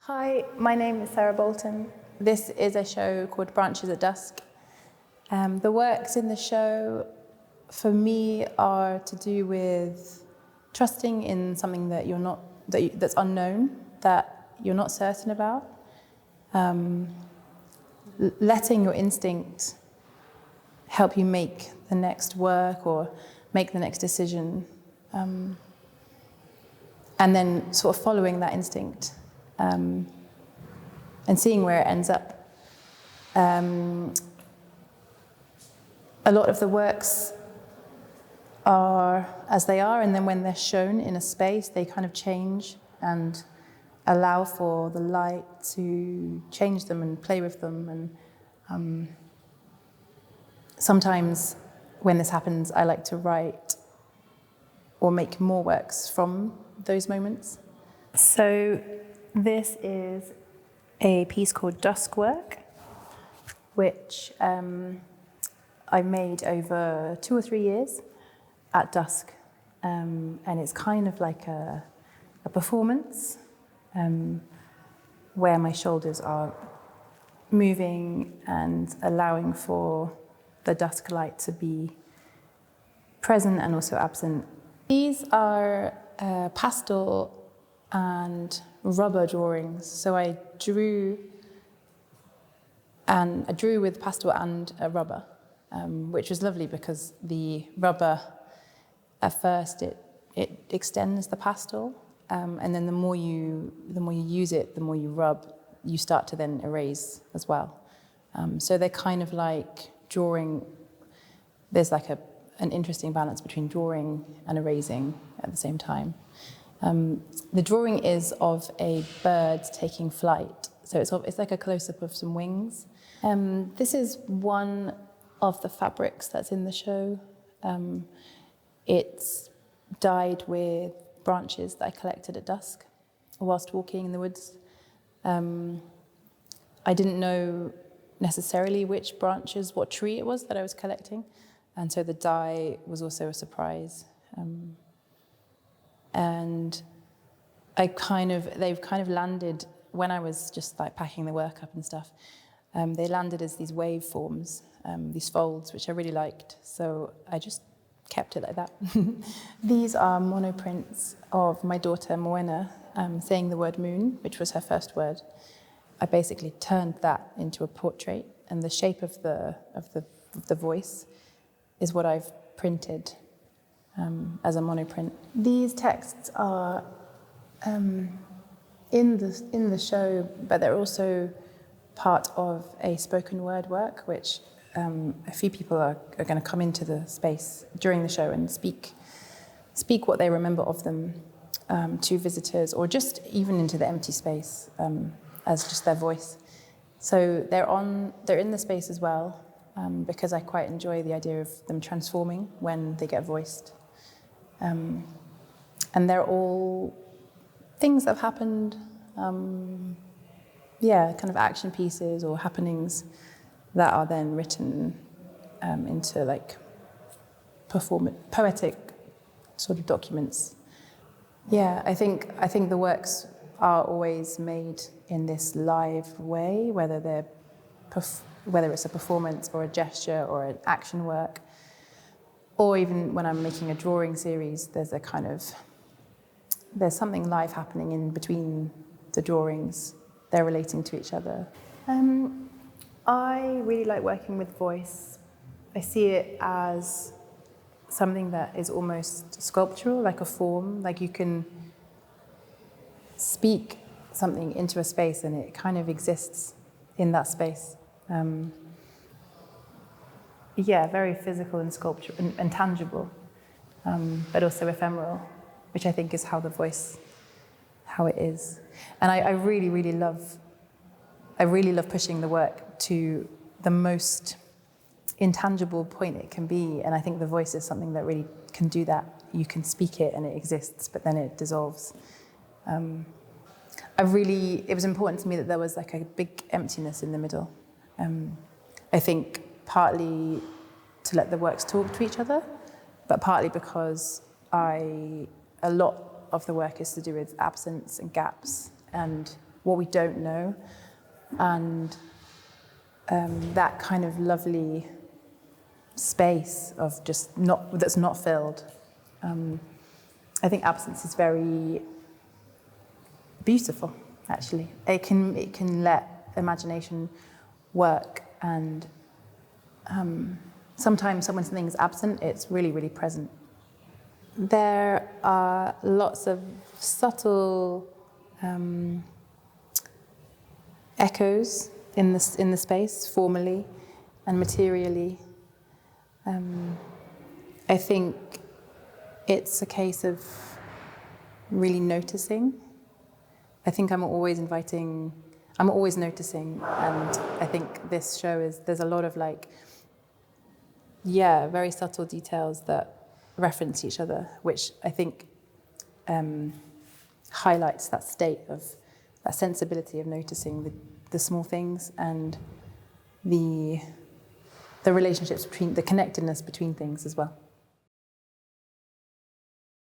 Hi, my name is Sarah Boulton. This is a show called Branches at Dusk. The works in the show, for me, are to do with trusting in something that that's unknown, that you're not certain about, letting your instinct help you make the next work or make the next decision, and then sort of following that instinct. And seeing where it ends up. A lot of the works are as they are, and then when they're shown in a space, they kind of change and allow for the light to change them and play with them. And sometimes when this happens, I like to write or make more works from those moments. So this is a piece called Dusk work, which I made over 2 or 3 years at Dusk. And it's kind of like a performance where my shoulders are moving and allowing for the dusk light to be present and also absent. These are pastel and rubber drawings. So I drew with pastel and rubber, which was lovely because the rubber, at first, it extends the pastel, and then the more you use it, the more you rub, you start to then erase as well. So they're kind of like drawing. There's like an interesting balance between drawing and erasing at the same time. The drawing is of a bird taking flight, so it's like a close-up of some wings. This is one of the fabrics that's in the show. It's dyed with branches that I collected at dusk whilst walking in the woods. I didn't know necessarily which branches, what tree it was that I was collecting, and so the dye was also a surprise. And they've kind of landed, when I was just like packing the work up and stuff, they landed as these wave forms, these folds, which I really liked. So I just kept it like that. These are monoprints of my daughter Moena saying the word moon, which was her first word. I basically turned that into a portrait, and the shape of the voice is what I've printed as a monoprint. These texts are in the show, but they're also part of a spoken word work, which a few people are going to come into the space during the show and speak what they remember of them to visitors, or just even into the empty space as just their voice. So they're in the space as well, because I quite enjoy the idea of them transforming when they get voiced. And they're all things that have happened, kind of action pieces or happenings that are then written into like poetic sort of documents. Yeah, I think the works are always made in this live way, whether it's a performance or a gesture or an action work, or even when I'm making a drawing series, there's something live happening in between the drawings. They're relating to each other. I really like working with voice. I see it as something that is almost sculptural, like a form, like you can speak something into a space and it kind of exists in that space. Very physical and sculptural and tangible, but also ephemeral, which I think is how it is. And I really love pushing the work to the most intangible point it can be, and I think the voice is something that really can do that. You can speak it and it exists, but then it dissolves. It was important to me that there was like a big emptiness in the middle. I think partly to let the works talk to each other, but partly because a lot of the work is to do with absence and gaps, and what we don't know, and that kind of lovely space of just that's not filled. I think absence is very beautiful, actually. It can let imagination work, and sometimes when something is absent, it's really, really present. There are lots of subtle echoes in the space, formally and materially. I think it's a case of really noticing. I think I'm always noticing, and I think this show there's a lot of very subtle details that reference each other, which I think highlights that state of that sensibility of noticing the small things and the relationships the connectedness between things as well.